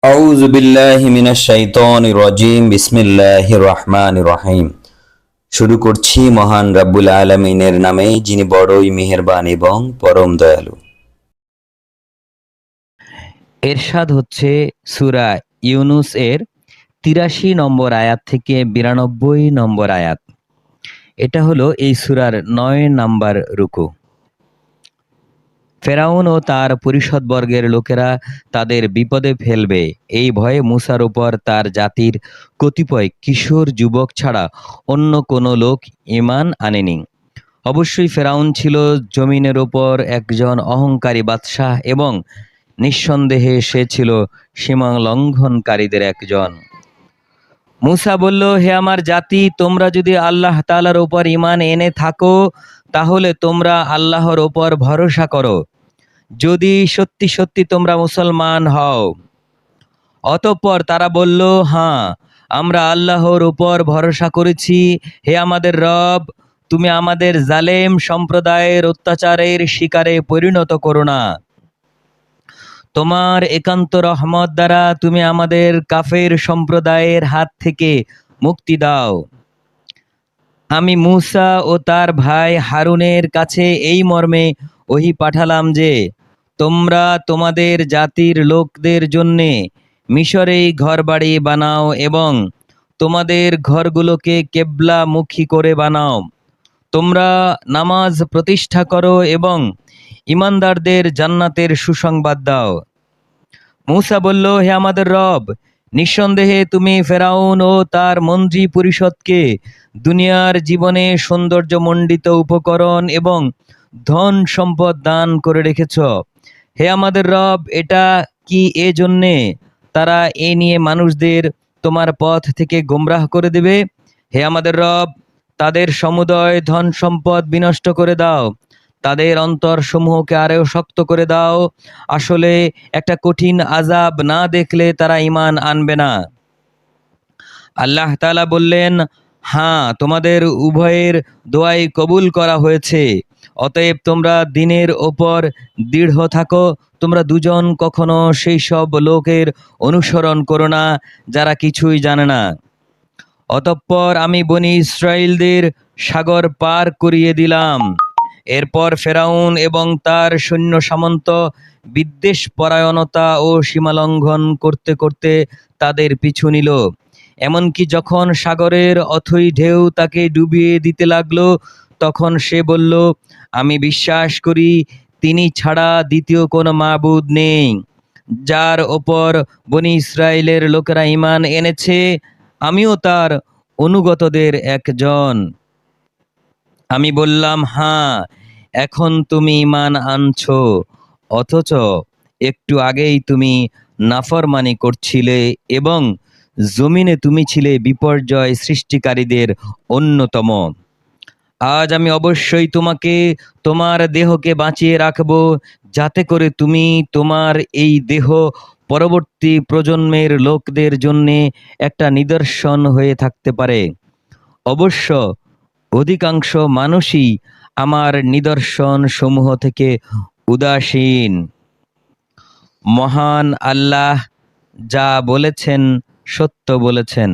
আউযু বিল্লাহি মিনাশ শাইতানির রাজিম বিসমিল্লাহির রহমানির রহিম। শুরু করছি মহান রাব্বুল আলামিনের নামে, যিনি বড়ই মেহেরবান এবং পরম দয়ালু। এরশাদ হচ্ছে সূরা ইউনুস এর ৮৩ নম্বর আয়াত থেকে ৯২ নম্বর আয়াত। এটা হলো এই সূরার ৯ নাম্বার রুকু। ফেরাউন ও তার পরিষদবর্গের লোকেরা তাদের বিপদে ফেলবে এই ভয়ে মূসার উপর তার জাতির কতিপয় কিশোর যুবক ছাড়া অন্য কোনো লোক ঈমান আনেনি। অবশ্যই ফেরাউন ছিল জমিনের ওপর একজন অহংকারী বাদশাহ এবং নিঃসন্দেহে সে ছিল সীমা লঙ্ঘনকারীদের একজন। মূসা বলল, হে আমার জাতি, তোমরা যদি আল্লাহ তাআলার উপর ঈমান এনে থাকো তাহলে তোমরা আল্লাহর ওপর ভরসা করো, যদি সত্যি সত্যি তোমরা মুসলমান হও। অতঃপর তারা বলল, হ্যাঁ, আমরা আল্লাহর উপর ভরসা করেছি। হে আমাদের রব, তুমি আমাদের জালেম সম্প্রদায়ের অত্যাচারের শিকারে পরিণত করো না। তোমার একান্ত রহমত দ্বারা তুমি আমাদের কাফের সম্প্রদায়ের হাত থেকে মুক্তি দাও। আমি মূসা ও তার ভাই হারুনের কাছে এই মর্মে ওহী পাঠালাম যে, তোমরা তোমাদের জাতির লোকদের জন্যে মিশরেই ঘরবাড়ি বানাও এবং তোমাদের ঘরগুলোকে কেবলামুখী করে বানাও। তোমরা নামাজ প্রতিষ্ঠা করো এবং ঈমানদারদের জান্নাতের সুসংবাদ দাও। মূসা বলল, হে আমাদের রব, নিঃসন্দেহে তুমি ফেরাউন ও তার মন্ত্রী পরিষদকে দুনিয়ার জীবনে সৌন্দর্যমণ্ডিত উপকরণ এবং ধন সম্পদ দান করে রেখেছ। হে আমাদের রব, এটা কি এ জন্যে তারা এ নিয়ে মানুষদের তোমার পথ থেকে গোমরাহ করে দেবে? হে আমাদের রব, তাদের সমুদয় ধন সম্পদ বিনষ্ট করে দাও, তাদের অন্তর সমূহকে আরও শক্ত করে দাও। আসলে একটা কঠিন আযাব না দেখলে তারা ঈমান আনবে না। আল্লাহ তাআলা বললেন, হ্যাঁ, তোমাদের উভয়ের দোয়াই কবুল করা হয়েছে। অতএব তোমরা দ্বীনের ওপর দৃঢ় থাকো। তোমরা দুজন কখনো সেই সব লোকের অনুসরণ করো না যারা কিছুই জানে না। অতঃপর আমি বনী ইসরাইলদের সাগর পার করিয়ে দিলাম। এরপর ফেরাউন এবং তার সৈন্য সামন্ত বিদ্বেষ পরায়ণতা ও সীমালঙ্ঘন করতে করতে তাদের পিছু নিল। এমনকি যখন সাগরের অথই ঢেউ তাকে ডুবিয়ে দিতে লাগলো, তখন সে বলল, আমি বিশ্বাস করি তিনি ছাড়া দ্বিতীয় কোনো মাবুদ নেই, যার ওপর বনী ইসরাইলের লোকেরা ঈমান এনেছে। আমিও তার অনুগতদের একজন। আমি বললাম, হ্যাঁ, এখন তুমি ঈমান আনছো, অথচ একটু আগেই তুমি নাফরমানি করছিলে এবং জমিনে তুমি ছিলে বিপর্যয় সৃষ্টিকারীদের অন্যতম। আজ আমি অবশ্যই তোমাকে, তোমার দেহকে বাঁচিয়ে রাখব, যাতে করে তুমি তোমার এই দেহ পরবর্তী প্রজন্মের লোকদের জন্যে একটা নিদর্শন হয়ে থাকতে পারে। অবশ্য অধিকাংশ মানুষই আমার নিদর্শন সমূহ থেকে উদাসীন। মহান আল্লাহ যা বলেছেন সত্য বলেছেন।